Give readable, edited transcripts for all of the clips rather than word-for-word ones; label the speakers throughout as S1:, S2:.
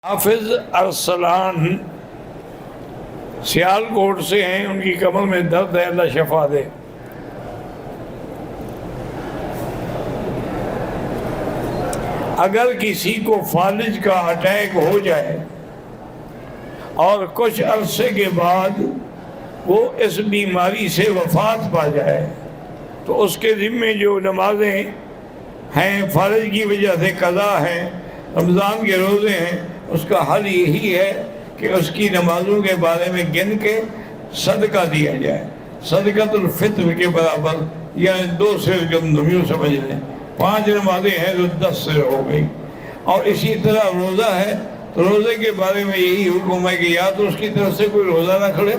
S1: حافظ ارسلان سیال کوٹ سے ہیں، ان کی کمر میں درد ہے، اللہ شفا دے۔ اگر کسی کو فالج کا اٹیک ہو جائے اور کچھ عرصے کے بعد وہ اس بیماری سے وفات پا جائے تو اس کے ذمے جو نمازیں ہیں فالج کی وجہ سے قضا ہیں، رمضان کے روزے ہیں، اس کا حل یہی ہے کہ اس کی نمازوں کے بارے میں گن کے صدقہ دیا جائے، صدقۃ الفطر کے برابر، یعنی 2 سیر گندم یوں سمجھ لیں، 5 نمازیں ہیں تو 10 سیر ہو گئی۔ اور اسی طرح روزہ ہے تو روزے کے بارے میں یہی حکم ہے کہ یا تو اس کی طرف سے کوئی روزہ نہ کھڑے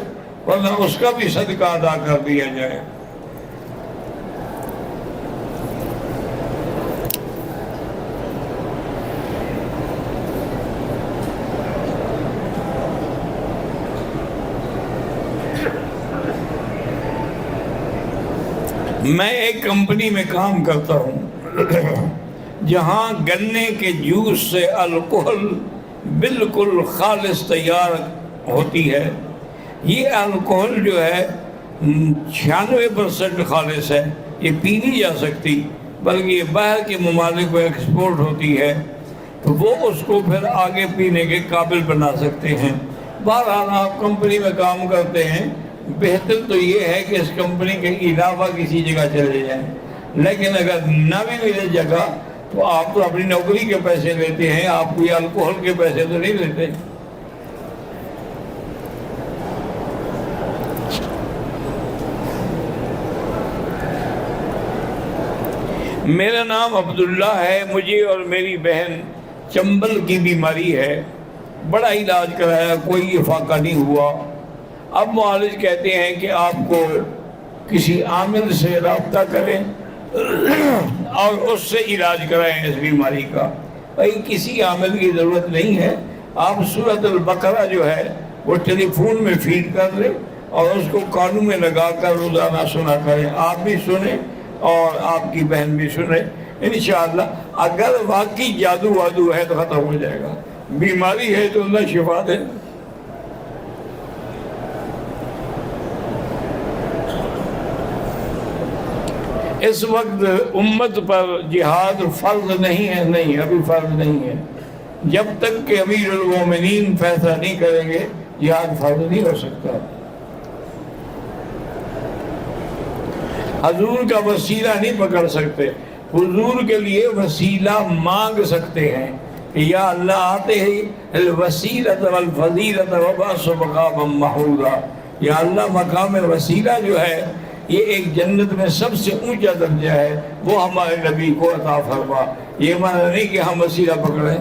S1: ورنہ اس کا بھی صدقہ ادا کر دیا جائے۔ میں ایک کمپنی میں کام کرتا ہوں جہاں گنے کے جوس سے الکحل بالکل خالص تیار ہوتی ہے۔ یہ الکحل جو ہے 96% خالص ہے، یہ پی نہیں جا سکتی بلکہ یہ باہر کے ممالک کو ایکسپورٹ ہوتی ہے، تو وہ اس کو پھر آگے پینے کے قابل بنا سکتے ہیں۔ بہرحال آپ کمپنی میں کام کرتے ہیں، بہتر تو یہ ہے کہ اس کمپنی کے علاوہ کسی جگہ چلے جائیں، لیکن اگر نہ بھی ملے جگہ تو آپ تو اپنی نوکری کے پیسے لیتے ہیں، آپ کوئی الکحل کے پیسے تو نہیں لیتے۔ میرا نام عبداللہ ہے، مجھے اور میری بہن چنبل کی بیماری ہے، بڑا علاج کرایا، کوئی افاقہ نہیں ہوا۔ اب معالج کہتے ہیں کہ آپ کو کسی عامل سے رابطہ کریں اور اس سے علاج کرائیں اس بیماری کا۔ بھائی کسی عامل کی ضرورت نہیں ہے، آپ سورۃ البقرہ جو ہے وہ ٹیلی فون میں فیڈ کر لیں اور اس کو کانوں میں لگا کر روزانہ سنا کریں، آپ بھی سنیں اور آپ کی بہن بھی سنیں، انشاءاللہ اگر واقعی جادو وادو ہے تو ختم ہو جائے گا، بیماری ہے تو اللہ شفا دے۔ اس وقت امت پر جہاد فرض نہیں ہے، نہیں ابھی فرض نہیں ہے، جب تک کہ امیر المومنین فیصلہ نہیں کریں گے جہاد فرض نہیں ہو سکتا۔ حضور کا وسیلہ نہیں پکڑ سکتے، حضور کے لیے وسیلہ مانگ سکتے ہیں کہ یا اللہ آتے ہی الوسیلۃ والفضیلۃ وبعث مقاما محمودا، یا اللہ مقام وسیلہ جو ہے یہ ایک جنت میں سب سے اونچا درجہ ہے، وہ ہمارے نبی کو عطا فرما۔ یہ معنی نہیں کہ ہم وسیلہ پکڑیں۔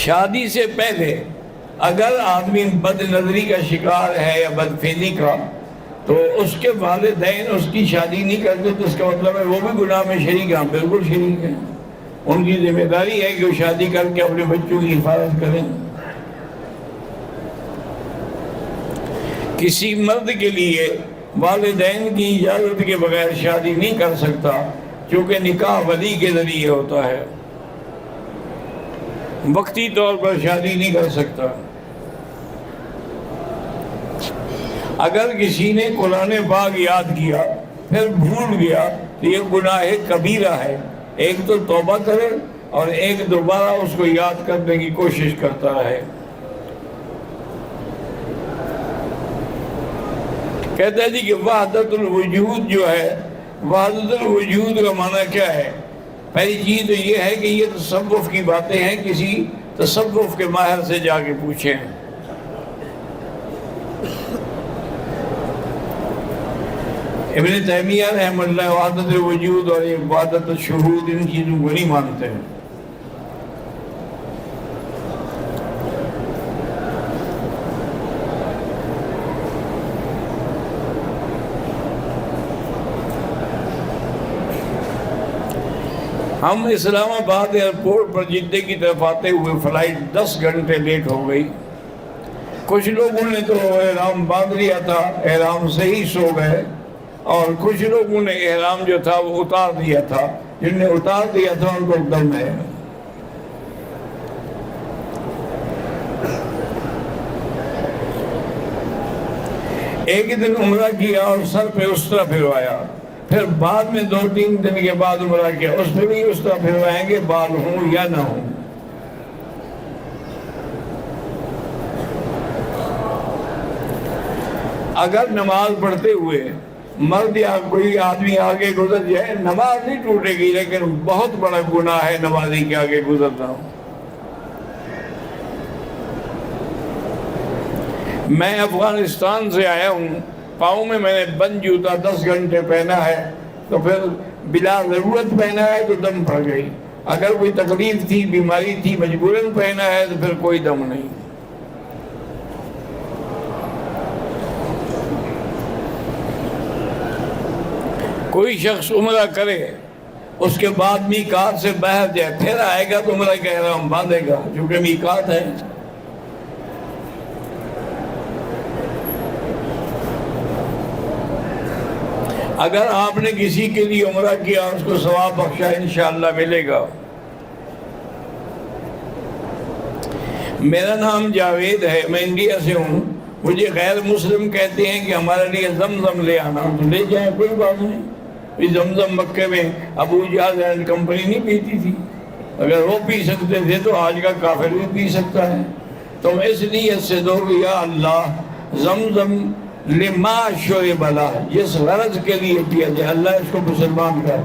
S1: شادی سے پہلے اگر آدمی بد نظری کا شکار ہے یا بدفہمی کا تو اس کے والدین اس کی شادی نہیں کرتے تو اس کا مطلب ہے وہ بھی گناہ میں شریک ہیں، بالکل شریک ہیں۔ ان کی ذمہ داری ہے کہ وہ شادی کر کے اپنے بچوں کی حفاظت کریں۔ کسی مرد کے لیے والدین کی اجازت کے بغیر شادی نہیں کر سکتا، کیونکہ نکاح ولی کے ذریعے ہوتا ہے، وقتی طور پر شادی نہیں کر سکتا۔ اگر کسی نے قرآن پاک یاد کیا پھر بھول گیا تو یہ گناہ کبیرہ ہے، ایک تو توبہ کرے اور ایک دوبارہ اس کو یاد کرنے کی کوشش کرتا رہے۔ کہتا ہے جی کہ وحدت الوجود جو ہے، وحدت الوجود کا معنی کیا ہے؟ پہلی چیز تو یہ ہے کہ یہ تصوف کی باتیں ہیں، کسی تصوف کے ماہر سے جا کے پوچھیں۔ ابن تیمیہ رحمہ اللہ وحدت الوجود اور وحدت الشہود ان چیزوں کو نہیں مانتے ہیں۔ ہم اسلام آباد ایئرپورٹ پر جدہ کی طرف آتے ہوئے فلائٹ 10 گھنٹے لیٹ ہو گئی۔ کچھ لوگوں نے تو احرام باندھ لیا تھا، احرام سے ہی سو گئے، اور کچھ لوگوں نے احرام جو تھا وہ اتار دیا تھا، جن نے اتار دیا تھا ان کو دم ہے۔ ایک دن عمرہ کیا اور سر پہ اس طرح پھروایا، پھر بعد میں 2-3 دن کے بعد عمرہ کیا، اس پہ بھی اس طرح پھروائیں گے بال ہوں یا نہ ہوں۔ اگر نماز پڑھتے ہوئے مرد یا کوئی آدمی آگے گزر جائے، نماز نہیں ٹوٹے گی، لیکن بہت بڑا گناہ ہے نمازی کے آگے گزرنا ہو۔ میں افغانستان سے آیا ہوں، پاؤں میں نے بند جوتا 10 گھنٹے پہنا ہے، تو پھر بلا ضرورت پہنا ہے تو دم پڑ گئی، اگر کوئی تکلیف تھی، بیماری تھی، مجبوراً پہنا ہے تو پھر کوئی دم نہیں۔ کوئی شخص عمرہ کرے، اس کے بعد میقات سے باہر جائے، پھر آئے گا تو عمرہ کا احرام باندھے گا، چونکہ میقات ہے۔ اگر آپ نے کسی کے لیے عمرہ کیا، اس کو ثواب بخشا، انشاءاللہ ملے گا۔ میرا نام جاوید ہے، میں انڈیا سے ہوں۔ مجھے غیر مسلم کہتے ہیں کہ ہمارے لیے زمزم لے آنا، تو لے جائیں، کوئی بات نہیں۔ زمزم مکے میں ابو جہل اینڈ کمپنی نہیں پیتی تھی، اگر وہ پی سکتے تھے تو آج کا کافر بھی پی سکتا ہے۔ تم اس نیت سے دو کہ یا اللہ زمزم لما شرب لہ، جس غرض کے لیے پیا جائے، اللہ اس کو مسلمان کر۔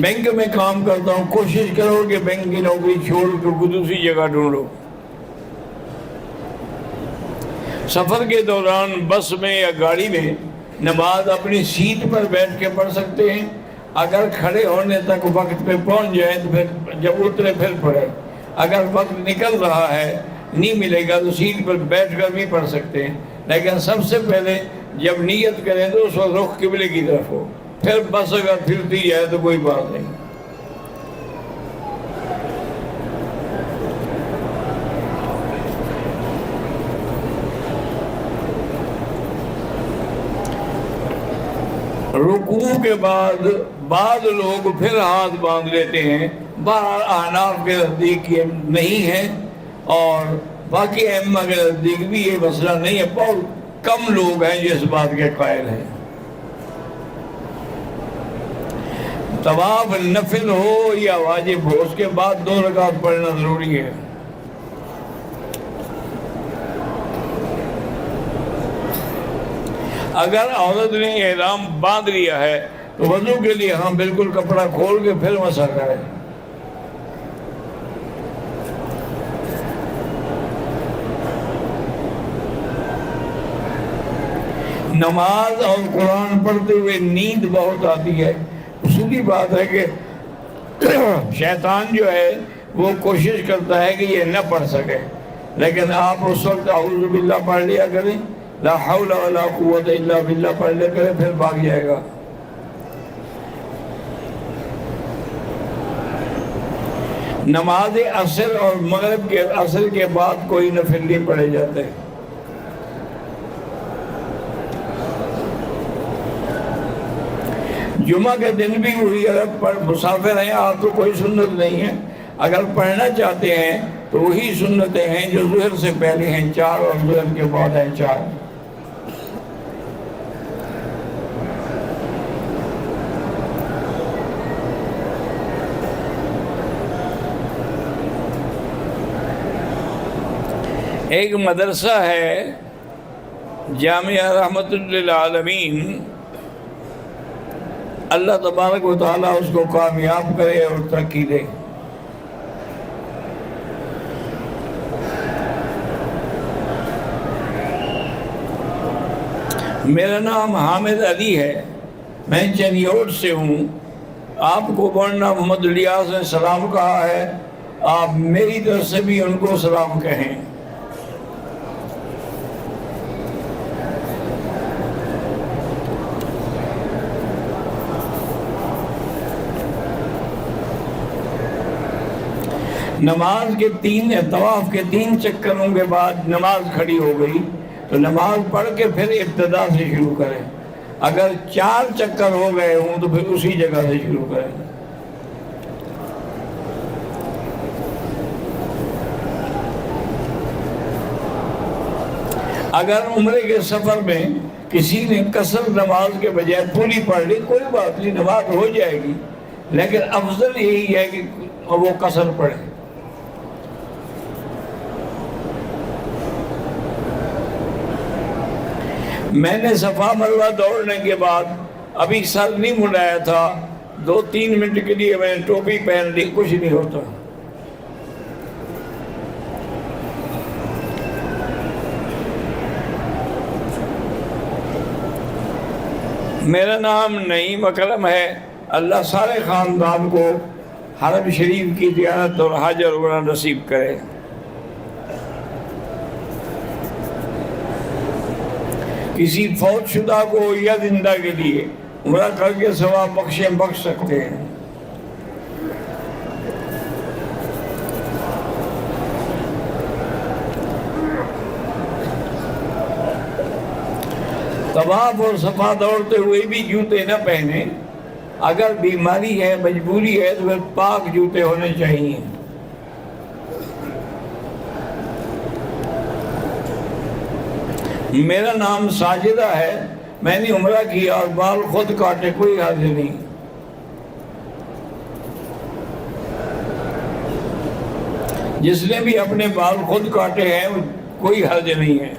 S1: بینک میں کام کرتا ہوں، کوشش کرو کہ بینک کی نوکری چھوڑ کر کوئی دوسری جگہ ڈھونڈو۔ سفر کے دوران بس میں یا گاڑی میں نماز اپنی سیٹ پر بیٹھ کے پڑھ سکتے ہیں، اگر کھڑے ہونے تک وقت پہ پہنچ جائیں تو پھر جب اترے پھر پڑھیں، اگر وقت نکل رہا ہے نہیں ملے گا تو سیٹ پر بیٹھ کر بھی پڑھ سکتے ہیں، لیکن سب سے پہلے جب نیت کریں تو اس وقت رخ قبلے کی طرف ہو، پھر بس اگر پھرتی جائے تو کوئی بات نہیں۔ رکوع کے بعد بعض لوگ پھر ہاتھ باندھ لیتے ہیں، بہرحال احناف کے نزدیک یہ نہیں ہے، اور باقی ائمہ کے نزدیک بھی یہ مسئلہ نہیں ہے، بہت کم لوگ ہیں جو اس بات کے قائل ہیں۔ طواف نفل ہو یا واجب ہو، اس کے بعد 2 رکعت پڑھنا ضروری ہے۔ اگر عورت نے احرام باندھ لیا ہے تو وضو کے لیے ہم بالکل کپڑا کھول کے پھر مسح کریں۔ نماز اور قرآن پڑھتے ہوئے نیند بہت آتی ہے، اصولی بات ہے کہ شیطان جو ہے وہ کوشش کرتا ہے کہ یہ نہ پڑھ سکے، لیکن آپ اس وقت اعوذ باللہ پڑھ لیا کریں، لا حول ولا قوت الا باللہ پڑھ لیا کریں، پھر بھاگ جائے گا۔ نماز عصر اور مغرب کے عصر کے بعد کوئی نفل نہیں پڑھے جاتے۔ جمعہ کے دن بھی وہی، اگر مسافر ہیں آپ تو کوئی سنت نہیں ہے، اگر پڑھنا چاہتے ہیں تو وہی سنتیں ہیں جو ظہر سے پہلے ہیں 4 اور ظہر کے بعد ہیں 4۔ ایک مدرسہ ہے جامعہ رحمت للعالمین، اللہ تبارک و تعالیٰ اس کو کامیاب کرے اور ترقی دے۔ میرا نام حامد علی ہے، میں چنیوٹ سے ہوں۔ آپ کو مولانا محمد الیاس نے سلام کہا ہے، آپ میری طرف سے بھی ان کو سلام کہیں۔ نماز کے طواف کے 3 چکروں کے بعد نماز کھڑی ہو گئی تو نماز پڑھ کے پھر ابتدا سے شروع کریں. اگر 4 چکر ہو گئے ہوں تو پھر اسی جگہ سے شروع کریں. اگر عمرے کے سفر میں کسی نے قصر نماز کے بجائے پوری پڑھ لی، کوئی بات نہیں، نماز ہو جائے گی، لیکن افضل یہی ہے کہ وہ قصر پڑھے. میں نے صفا مروہ دوڑنے کے بعد ابھی سر نہیں مڑایا تھا، 2-3 منٹ کے لیے میں نے ٹوپی پہن لی، کچھ نہیں ہوتا. میرا نام نعیم اکرم ہے. اللہ سارے خاندان کو حرم شریف کی زیارت اور حج اور عمرہ نصیب کرے. کسی فوت شدہ کو یا زندہ کے لیے عمرہ کر کے ثواب بخش سکتے ہیں. طواف اور صفا دوڑتے ہوئے بھی جوتے نہ پہنے. اگر بیماری ہے، مجبوری ہے تو پھر پاک جوتے ہونے چاہیے. میرا نام ساجدہ ہے، میں نے عمرہ کیا اور بال خود کاٹے، کوئی حرج نہیں. جس نے بھی اپنے بال خود کاٹے ہیں کوئی حرج نہیں ہے.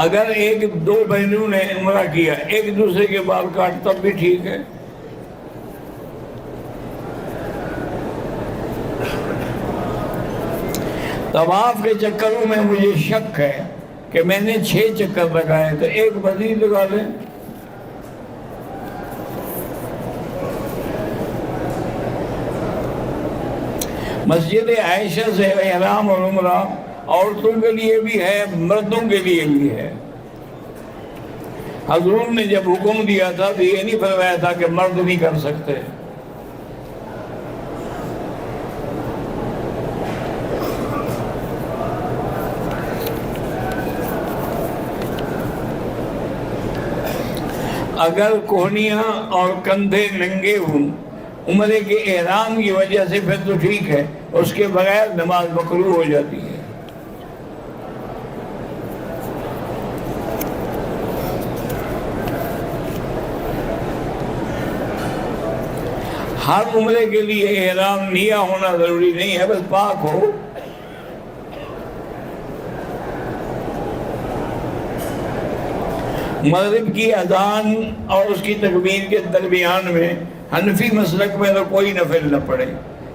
S1: اگر 1-2 بہنوں نے عمرہ کیا، ایک دوسرے کے بال کاٹ تب بھی ٹھیک ہے. طواف کے چکروں میں مجھے شک ہے کہ میں نے 6 چکر لگائے تو ایک مزید لگا لیں. مسجد عائشہ سے احرام اور عمرہ عورتوں کے لیے بھی ہے، مردوں کے لیے بھی ہے. حضور نے جب حکم دیا تھا تو یہ نہیں فرمایا تھا کہ مرد نہیں کر سکتے. اگر کوہنیاں اور کندھے ننگے ہوں عمرے کے احرام کی وجہ سے پھر تو ٹھیک ہے، اس کے بغیر نماز مکروہ ہو جاتی ہے. ہر عمرے کے لیے احرام نیا ہونا ضروری نہیں ہے، بس پاک ہو. مغرب کی اذان اور اس کی تکبیر کے درمیان میں حنفی مسلک میں تو کوئی نفل نہ پڑھے،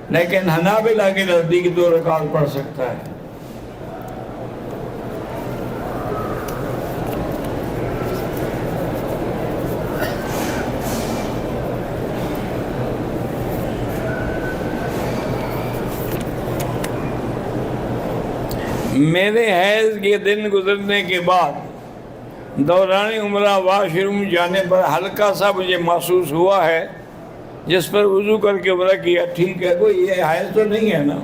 S1: لیکن حنابلہ کے نزدیک 2 رکعت پڑھ سکتا ہے. میرے حیض کے دن گزرنے کے بعد دوران عمرہ واش روم جانے پر ہلکا سا مجھے محسوس ہوا ہے، جس پر وضو کر کے عمرہ کیا. ٹھیک ہے، کوئی یہ حیض تو نہیں ہے نا؟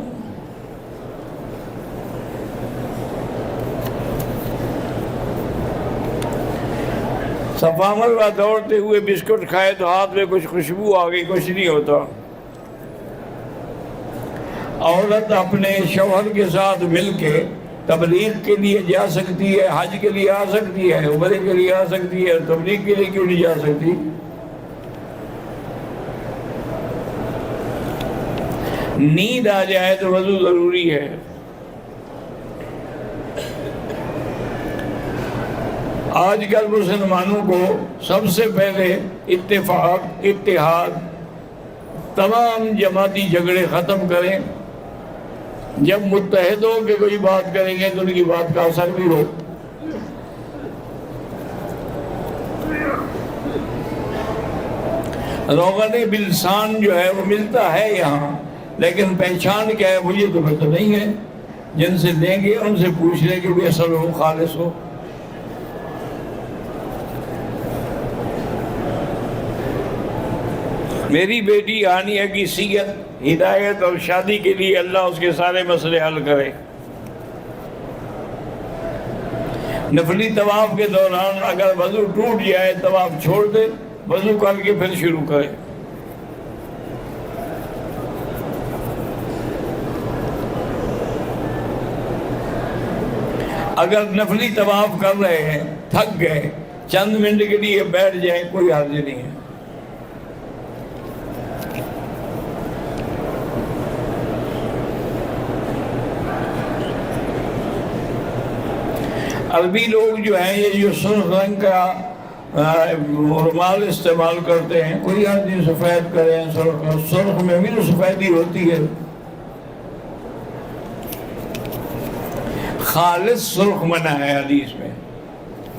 S1: صفا مروہ دوڑتے ہوئے بسکٹ کھائے تو ہاتھ میں کچھ خوشبو آ گئی، کچھ نہیں ہوتا. عورت اپنے شوہر کے ساتھ مل کے تبلیغ کے لیے جا سکتی ہے، حج کے لیے آ سکتی ہے، عمرے کے لیے آ سکتی ہے، تبلیغ کے لیے کیوں نہیں جا سکتی؟ نیند آ جائے تو وضو ضروری ہے. آج کل مسلمانوں کو سب سے پہلے اتفاق، اتحاد، تمام جماعتی جھگڑے ختم کریں. جب متحد ہو کے کوئی بات کریں گے تو ان کی بات کا اثر بھی ہو. روغن بلسان جو ہے وہ ملتا ہے یہاں، لیکن پہچان کیا ہے مجھے تو پتہ نہیں ہے. جن سے لیں گے ان سے پوچھ لیں کہ وہ اصل ہو، خالص ہو. میری بیٹی ہانیہ کی صحت، ہدایت اور شادی کے لیے اللہ اس کے سارے مسئلے حل کرے۔ نفلی طواف کے دوران اگر وضو ٹوٹ جائے طواف چھوڑ دے، وضو کر کے پھر شروع کرے۔ اگر نفلی طواف کر رہے ہیں، تھک گئے، چند منٹ کے لیے بیٹھ جائیں، کوئی حرج نہیں ہے۔ عربی لوگ جو ہیں یہ جو سرخ رنگ کا رومال استعمال کرتے ہیں، کوئی حرج نہیں، سفید کریں، سرخ میں بھی تو سفیدی ہوتی ہے۔ خالص سرخ منع ہے حدیث میں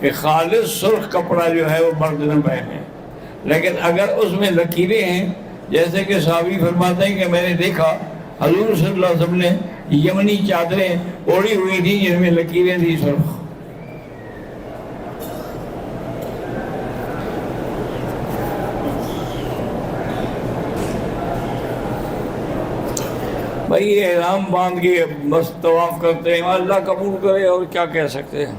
S1: کہ خالص سرخ کپڑا جو ہے وہ مرد نہ پہنے، لیکن اگر اس میں لکیریں ہیں، جیسے کہ صحابی فرماتے ہیں کہ میں نے دیکھا حضور صلی اللہ علیہ وسلم نے یمنی چادریں اوڑھی ہوئی تھی جن میں لکیریں تھی سرخ۔ بھائی احرام باندھ کے بس طواف کرتے ہیں، اللہ قبول کرے، اور کیا کہہ سکتے ہیں۔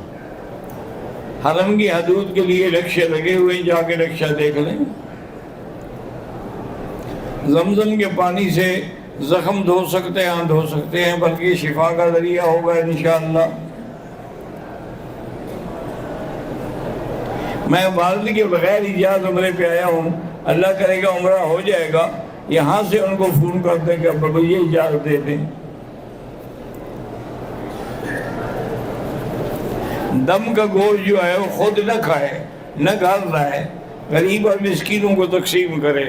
S1: حرم کی حدود کے لیے رکشے لگے ہوئے ہیں، جا کے رکشہ دیکھ لیں۔ زمزم کے پانی سے زخم دھو سکتے ہیں، دھو سکتے ہیں، بلکہ شفا کا ذریعہ ہوگا انشاءاللہ۔ میں والد کے بغیر اجازت عمرے پہ آیا ہوں، اللہ کرے گا عمرہ ہو جائے گا، یہاں سے ان کو فون کرتے ہیں کہ ابا یہ اجازت دے دیں۔ دم کا گوشت جو ہے وہ خود نہ کھائے، نہ گھر لائے، غریب اور مسکینوں کو تقسیم کرے۔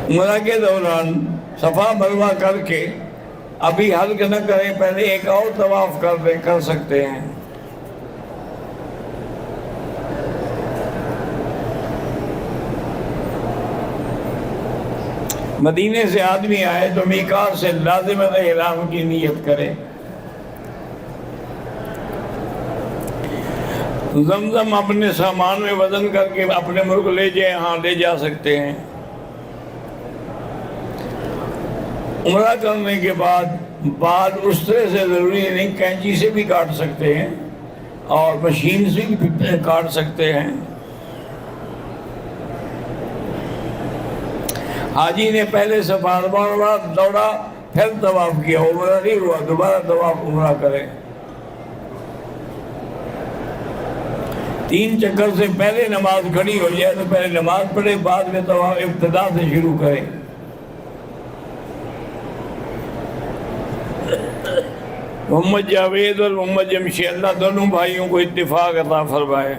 S1: عمرہ کے دوران صفا مروہ کر کے ابھی حلق نہ کریں، پہلے ایک اور طواف کر سکتے ہیں۔ مدینے سے آدمی آئے تو میقات سے لازماً احرام کی نیت کرے۔ زمزم اپنے سامان میں وزن کر کے اپنے ملک لے جائیں، ہاں لے جا سکتے ہیں۔ عمرہ کرنے کے بعد بال اس طرح سے ضروری نہیں، کینچی سے بھی کاٹ سکتے ہیں اور مشین سے بھی کاٹ سکتے ہیں۔ حاجی نے پہلے صفا مروہ دوڑا، پھر طواف کیا، عمرہ نہیں ہوا، دوبارہ طواف عمرہ کرے۔ 3 چکر سے پہلے نماز کھڑی ہو جائے تو پہلے نماز پڑھے، بعد میں طواف ابتدا سے شروع کرے۔ محمد جاوید اور محمد جمشید، اللہ دونوں بھائیوں کو اتفاق عطا فرمائے۔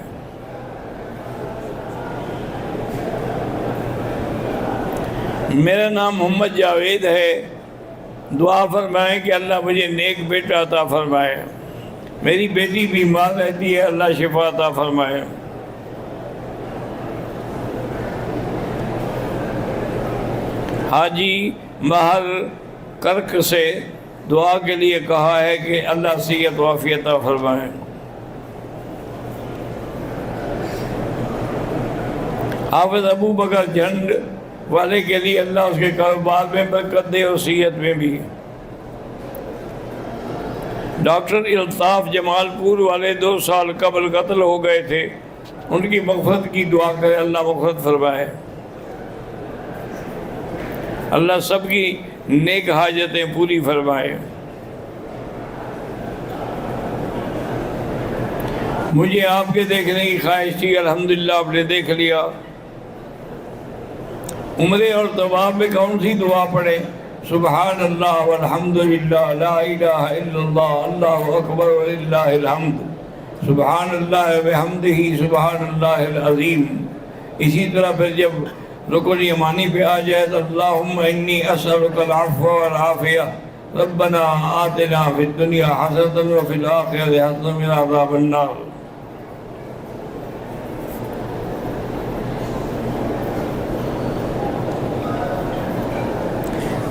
S1: میرا نام محمد جاوید ہے، دعا فرمائیں کہ اللہ مجھے نیک بیٹا عطا فرمائے۔ میری بیٹی بیمار رہتی ہے، اللہ شفا عطا فرمائے۔ حاجی مہر کرک سے دعا کے لیے کہا ہے کہ اللہ صحت و عافیت عطا فرمائے۔ حافظ ابو بکر جھنڈ والے کے لیے اللہ اس کے کاروبار میں برکت دے اور صحت میں بھی۔ ڈاکٹر الطاف جمال پور والے 2 سال قبل قتل ہو گئے تھے، ان کی مغفرت کی دعا کرے، اللہ مغفرت فرمائے۔ اللہ سب کی نیک حاجتیں پوری فرمائے۔ مجھے آپ کے دیکھنے کی خواہش تھی، الحمدللہ آپ نے دیکھ لیا۔ عمرے اور طواف میں کون سی دعا پڑھیں؟ سبحان اللہ والحمدللہ لا الہ الا اللہ اللہ اکبر وللہ الحمد، سبحان اللہ وبحمدہ سبحان اللہ العظیم۔ اسی طرح پھر جب رکن یمانی پہ آ جائے تو اللہم انی اسألک العفو والعافیہ ربنا آتنا فی الدنیا حسنۃ وفی الآخرۃ حسنۃ وقنا عذاب النار۔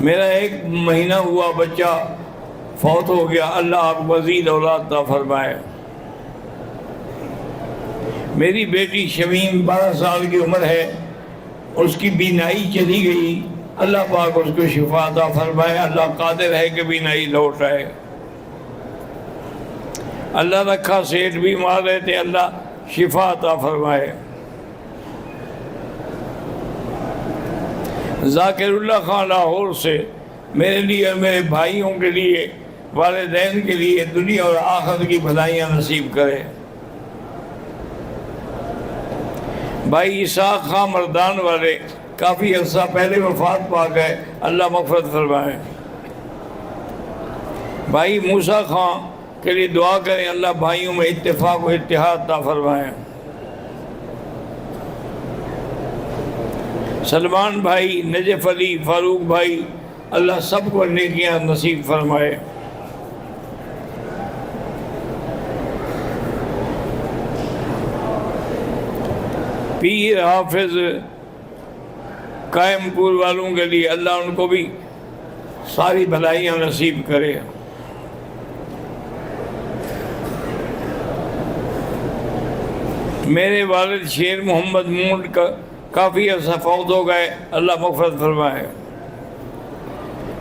S1: میرا 1 مہینہ ہوا بچہ فوت ہو گیا، اللہ آپ مزید اولاد عطا فرمائے۔ میری بیٹی شمیم 12 سال کی عمر ہے، اس کی بینائی چلی گئی، اللہ پاک اس کو شفا عطا فرمائے۔ اللہ قادر ہے کہ بینائی لوٹ آئے۔ اللہ رکھا سیٹھ بیمار رہتے، اللہ شفا عطا فرمائے۔ ذاکر اللہ خان لاہور سے میرے لیے اور میرے بھائیوں کے لیے، والدین کے لیے دنیا اور آخرت کی بھلائیاں نصیب کرے۔ بھائی اسحاق خان مردان والے کافی عرصہ پہلے وفات پا گئے، اللہ مغفرت فرمائے۔ بھائی موسیٰ خان کے لیے دعا کریں، اللہ بھائیوں میں اتفاق و اتحاد عطا فرمائے۔ سلمان بھائی، نجف علی، فاروق بھائی، اللہ سب کو نیکیاں نصیب فرمائے۔ پیر حافظ قائم پور والوں کے لیے اللہ ان کو بھی ساری بھلائیاں نصیب کرے۔ میرے والد شیر محمد مونڈ کا کافی عرصہ فوت ہو گئے، اللہ مغفرت فرمائے۔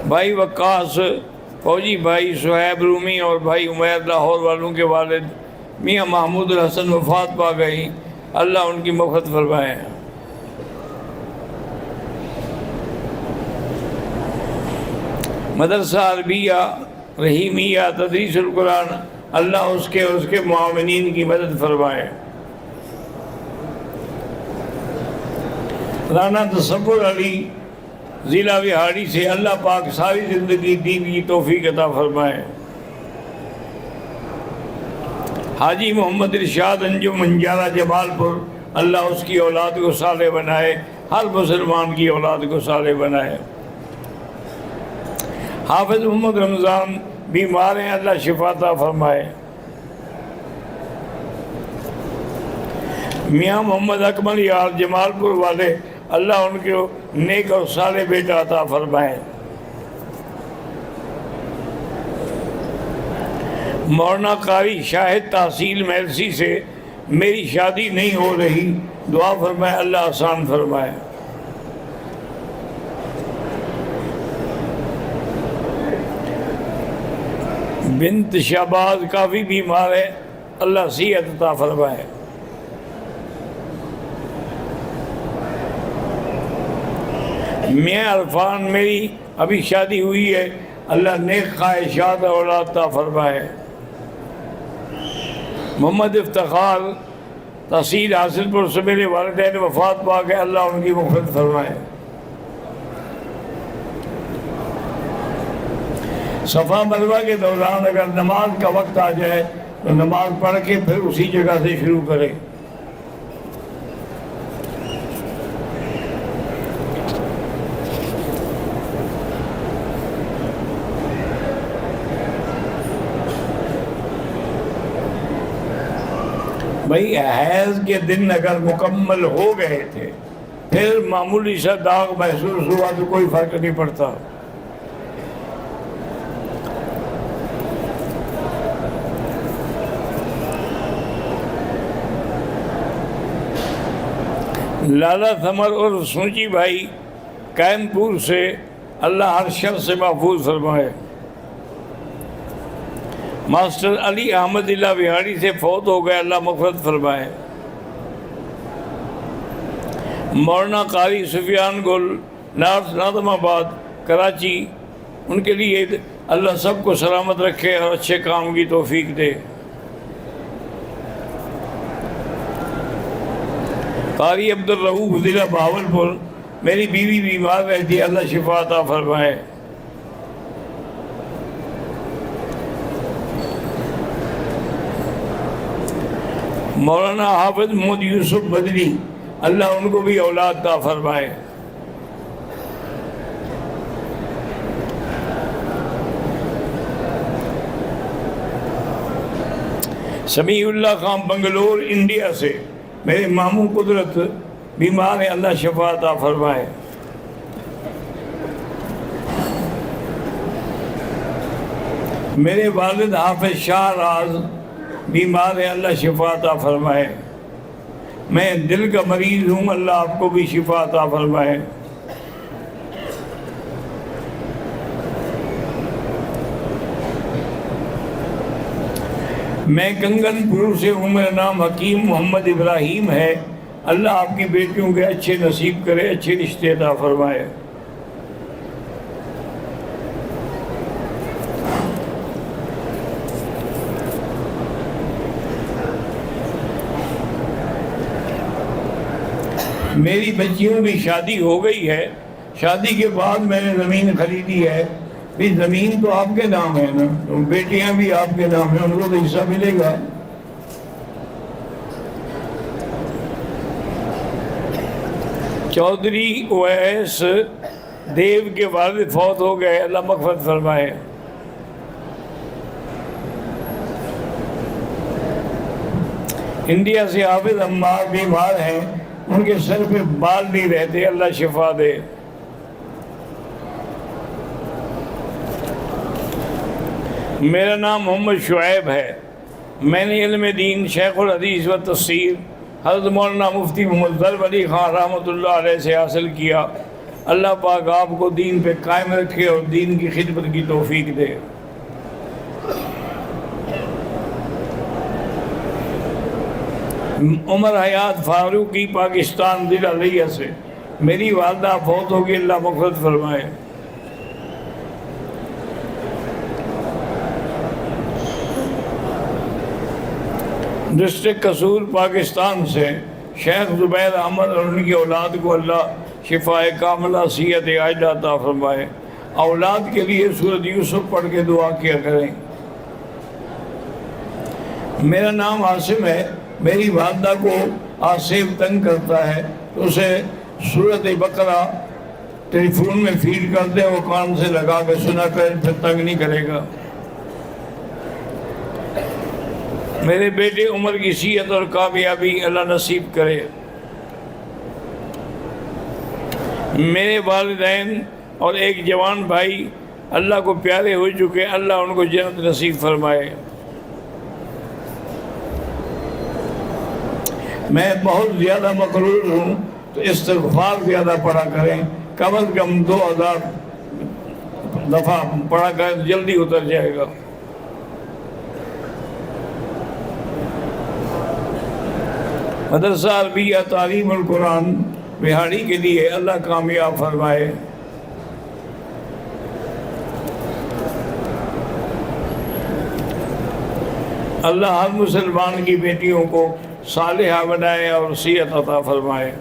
S1: بھائی وقاص فوجی، بھائی صہیب رومی اور بھائی عمیر لاہور والوں کے والد میاں محمود الحسن وفات پا گئی، اللہ ان کی مغفرت فرمائے۔ مدرسہ عربیہ رحیمیہ تدریس القرآن، اللہ اس کے اور اس کے معاونین کی مدد فرمائے۔ رانا تصور علی ضلع وہاڑی سے اللہ پاک ساری زندگی دین کی توفیق عطا فرمائے۔ حاجی محمد ارشاد انجم انجارہ جمال پور، اللہ اس کی اولاد کو صالح بنائے، ہر مسلمان کی اولاد کو صالح بنائے۔ حافظ محمد رمضان بیمار ہیں، اللہ شفا عطا فرمائے۔ میاں محمد اکمل یار جمال پور والے، اللہ ان کو نیک اور صالح بیٹا عطا فرمائے۔ مولانا قاری شاہد تحصیل میلسی سے میری شادی نہیں ہو رہی، دعا فرمائے، اللہ آسان فرمائے۔ بنت شہباز کافی بیمار ہے، اللہ صحت عطا فرمائے۔ میاں عرفان میری ابھی شادی ہوئی ہے، اللہ نیک خواہشات اور اولاد عطا فرمائے۔ محمد افتخار تحصیل حاصل پور سے میرے والدین وفات پا گئے، اللہ ان کی مغفرت فرمائے۔ صفا مروہ کے دوران اگر نماز کا وقت آ جائے تو نماز پڑھ کے پھر اسی جگہ سے شروع کرے۔ بھئی حیض کے دن اگر مکمل ہو گئے تھے، پھر معمولی سا داغ محسوس ہوا تو کوئی فرق نہیں پڑتا۔ لالا ثمر اور سوچی بھائی قائم پور سے، اللہ ہر شر سے محفوظ فرمائے۔ ماسٹر علی احمد اللہ وہاڑی سے فوت ہو گئے، اللہ مغفرت فرمائے۔ مولانا قاری سفیان گل نارتھ ناظم آباد کراچی، ان کے لیے اللہ سب کو سلامت رکھے اور اچھے کام کی توفیق دے۔ قاری عبدالرؤوف ضلع بہاولپور، میری بیوی بیمار رہتی ہے، اللہ شفا عطا فرمائے۔ مولانا حافظ محمد یوسف بدری، اللہ ان کو بھی اولاد عطا فرمائے۔ سمیع اللہ خان بنگلور انڈیا سے، میرے ماموں قدرت بیمار ہیں، اللہ شفا عطا فرمائے۔ میرے والد حافظ شاہ راز بیمار ہیں، اللہ شفا عطا فرمائے۔ میں دل کا مریض ہوں، اللہ آپ کو بھی شفا عطا فرمائے۔ میں کنگن پور سے ہوں، میرا نام حکیم محمد ابراہیم ہے، اللہ آپ کی بیٹیوں کے اچھے نصیب کرے، اچھے رشتے عطا فرمائے۔ میری بچیوں کی شادی ہو گئی ہے، شادی کے بعد میں نے زمین خریدی ہے، بھی زمین تو آپ کے نام ہے نا، تو بیٹیاں بھی آپ کے نام ہیں، ان کو تو حصہ ملے گا۔ چودھری اویس دیو کے والد فوت ہو گئے، اللہ مغفرت فرمائے۔ انڈیا سے حافظ عمار بیمار ہیں، ان کے سر پہ بال نہیں رہتے، اللہ شفا دے۔ میرا نام محمد شعیب ہے، میں نے علم دین، شیخ الحدیث و تفسیر حضرت مولانا مفتی محمد ظفر علی خان رحمۃ اللہ علیہ سے حاصل کیا، اللہ پاک آپ کو دین پہ قائم رکھے اور دین کی خدمت کی توفیق دے۔ عمر حیات فاروقی، پاکستان، ضلع لیا سے، میری والدہ فوت ہوگی، اللہ مغفرت فرمائے۔ ڈسٹرکٹ قصور، پاکستان سے شیخ زبیر احمد اور ان کی اولاد کو اللہ شفاء کاملہ صحت عاجلہ عطا فرمائے۔ اولاد کے لیے سورۃ یوسف پڑھ کے دعا کیا کریں۔ میرا نام عاصم ہے، میری والدہ کو آصف تنگ کرتا ہے تو اسے سورۃ بقرہ ٹیلی فون میں فیڈ کر دیں، وہ کان سے لگا کے سنا کرے، پھر تنگ نہیں کرے گا۔ میرے بیٹے عمر کی صحت اور کامیابی اللہ نصیب کرے۔ میرے والدین اور ایک جوان بھائی اللہ کو پیارے ہو چکے، اللہ ان کو جنت نصیب فرمائے۔ میں بہت زیادہ مقرور ہوں تو استغفار زیادہ پڑھا کریں، کم از کم 2000 دفعہ پڑھا کریں، جلدی اتر جائے گا۔ مدرسہ عربیہ تعلیم القرآن بہاڑی کے لیے اللہ کامیاب فرمائے۔ اللہ ہر مسلمان کی بیٹیوں کو صالحہ بنائے اور صحت عطا فرمائے۔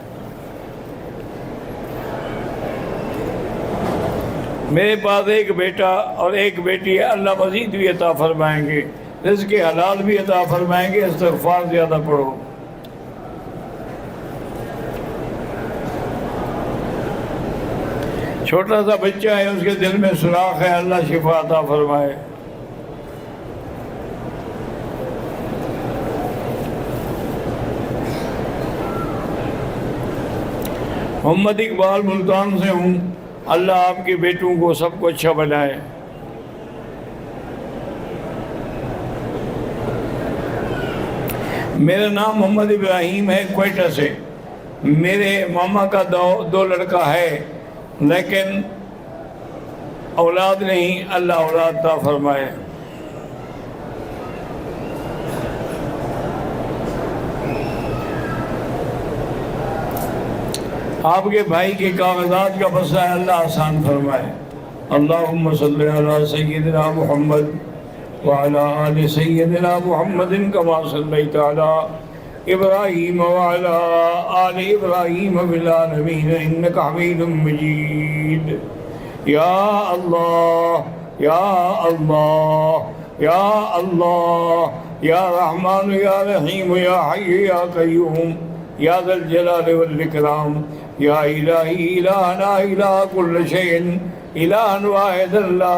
S1: میرے پاس ایک بیٹا اور ایک بیٹی ہے، اللہ مزید بھی عطا فرمائیں گے، رزق حلال بھی عطا فرمائیں گے، استغفار زیادہ پڑھو۔ چھوٹا سا بچہ ہے، اس کے دل میں سوراخ ہے، اللہ شفا عطا فرمائے۔ محمد اقبال ملتان سے ہوں، اللہ آپ کے بیٹوں کو سب کو اچھا بنائے۔ میرا نام محمد ابراہیم ہے، کوئٹہ سے، میرے ماما کا دو لڑکا ہے لیکن اولاد نہیں، اللہ اولاد عطا فرمائے۔ آپ کے بھائی کے کاغذات کا مسئلہ ہے، اللہ آسان فرمائے۔ اللہم صلی علی سیدنا محمد وعلی آل سیدنا محمد کما صلیت علی ابراہیم وعلی آل ابراہیم فی العالمین انک حمید مجید۔ یا اللہ یا اللہ یا اللہ یا رحمان یا رحیم یا حی یا قیوم یا ذا الجلال والاکرام، یا الہی الہنا الہ کل شیء، الہ واحد لا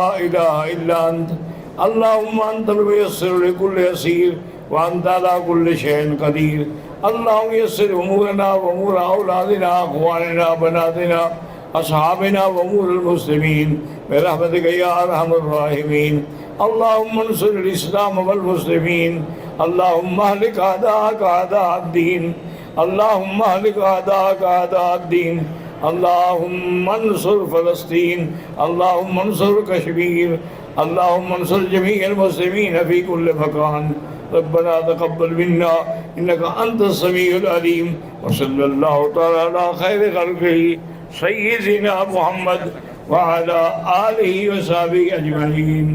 S1: الہ الا انت، اللہم انت الميسر لكل يسير وانت على كل شيء قدير، اللہم یسر امورنا وامور اولادنا اخواننا بناتنا اصحابنا وامور المسلمین برحمتک یا ارحم الراحمین۔ اللہم انصر الاسلام والمسلمین، اللهم اهلك أعداءك أعداء الدين، اللهم اهلك أعداءك أعداء الدين، اللهم انصر فلسطين، اللهم انصر كشمير، اللهم انصر جميع المسلمين في كل مكان. ربنا تقبل منا إنك أنت السميع العليم. وصلى الله تعالى على خير خلقه سيدنا محمد وعلى آله وصحبه أجمعين.